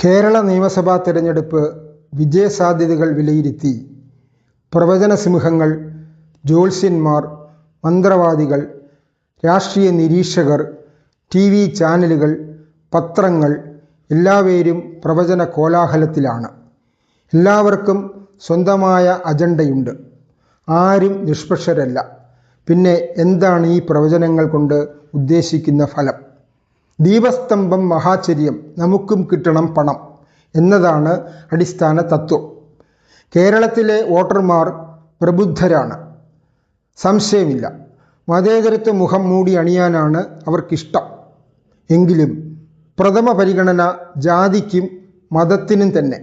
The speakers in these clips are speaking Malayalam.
കേരള നിയമസഭാ തെരഞ്ഞെടുപ്പ് വിജയസാധ്യതകൾ വിലയിരുത്തി പ്രവചന സിംഹങ്ങൾ, ജ്യോത്സ്യന്മാർ, മന്ത്രവാദികൾ, രാഷ്ട്രീയ നിരീക്ഷകർ, TV ചാനലുകൾ, പത്രങ്ങൾ എല്ലാവരും പ്രവചന കോലാഹലത്തിലാണ്. എല്ലാവർക്കും സ്വന്തമായ അജണ്ടയുണ്ട്. ആരും നിഷ്പക്ഷരല്ല. പിന്നെ എന്താണ് ഈ പ്രവചനങ്ങൾ കൊണ്ട് ഉദ്ദേശിക്കുന്ന ഫലം? ദീപസ്തംഭം മഹാചര്യം, നമുക്കും കിട്ടണം പണം എന്നതാണ് അടിസ്ഥാന തത്വം. കേരളത്തിലെ വോട്ടർമാർ പ്രബുദ്ധരാണ്, സംശയമില്ല. മതേതരത്വ മുഖം മൂടി അണിയാനാണ് അവർക്കിഷ്ടം. എങ്കിലും പ്രഥമ പരിഗണന ജാതിക്കും മതത്തിനും തന്നെ.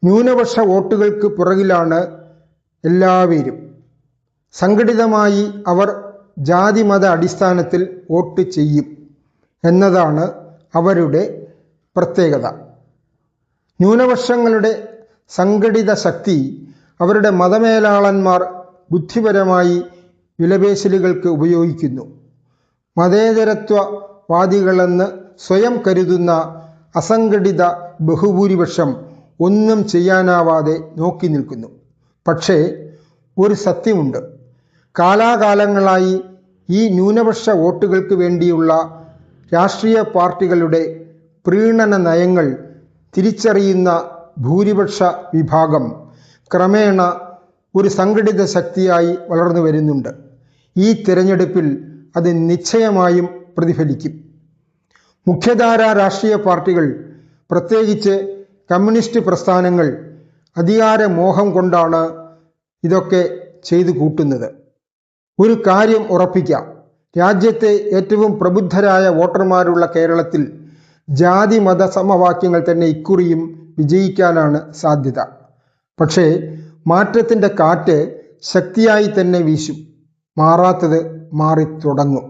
ന്യൂനപക്ഷ വോട്ടുകൾക്ക് പുറകിലാണ് എല്ലാവരും. സംഘടിതമായി അവർ ജാതിമത അടിസ്ഥാനത്തിൽ വോട്ട് ചെയ്യും എന്നതാണ് അവരുടെ പ്രത്യേകത. ന്യൂനപക്ഷങ്ങളുടെ സംഘടിത ശക്തി അവരുടെ മതമേലാളന്മാർ ബുദ്ധിപരമായി വിലപേശലുകൾക്ക് ഉപയോഗിക്കുന്നു. മതേതരത്വവാദികളെന്ന് സ്വയം കരുതുന്ന അസംഘടിത ബഹുഭൂരിപക്ഷം ഒന്നും ചെയ്യാനാവാതെ നോക്കി നിൽക്കുന്നു. പക്ഷേ ഒരു സത്യമുണ്ട്. കാലാകാലങ്ങളായി ഈ ന്യൂനപക്ഷ വോട്ടുകൾക്ക് വേണ്ടിയുള്ള രാഷ്ട്രീയ പാർട്ടികളുടെ പ്രീണന നയങ്ങൾ തിരിച്ചറിയുന്ന ഭൂരിപക്ഷ വിഭാഗം ക്രമേണ ഒരു സംഘടിത ശക്തിയായി വളർന്നു വരുന്നുണ്ട്. ഈ തിരഞ്ഞെടുപ്പിൽ അത് നിശ്ചയമായും പ്രതിഫലിക്കും. മുഖ്യധാരാ രാഷ്ട്രീയ പാർട്ടികൾ, പ്രത്യേകിച്ച് കമ്മ്യൂണിസ്റ്റ് പ്രസ്ഥാനങ്ങൾ, അധികാരമോഹം കൊണ്ടാണ് ഇതൊക്കെ ചെയ്തു കൂട്ടുന്നത്. ഒരു കാര്യം ഉറപ്പിക്കാം, രാജ്യത്തെ ഏറ്റവും പ്രബുദ്ധരായ വോട്ടർമാരുള്ള കേരളത്തിൽ ജാതി മത സമവാക്യങ്ങൾ തന്നെ ഇക്കുറിയും വിജയിക്കാനാണ് സാധ്യത. പക്ഷേ മാറ്റത്തിൻ്റെ കാറ്റ് ശക്തിയായി തന്നെ വീശും. മാറാത്തത് മാറിത്തുടങ്ങും.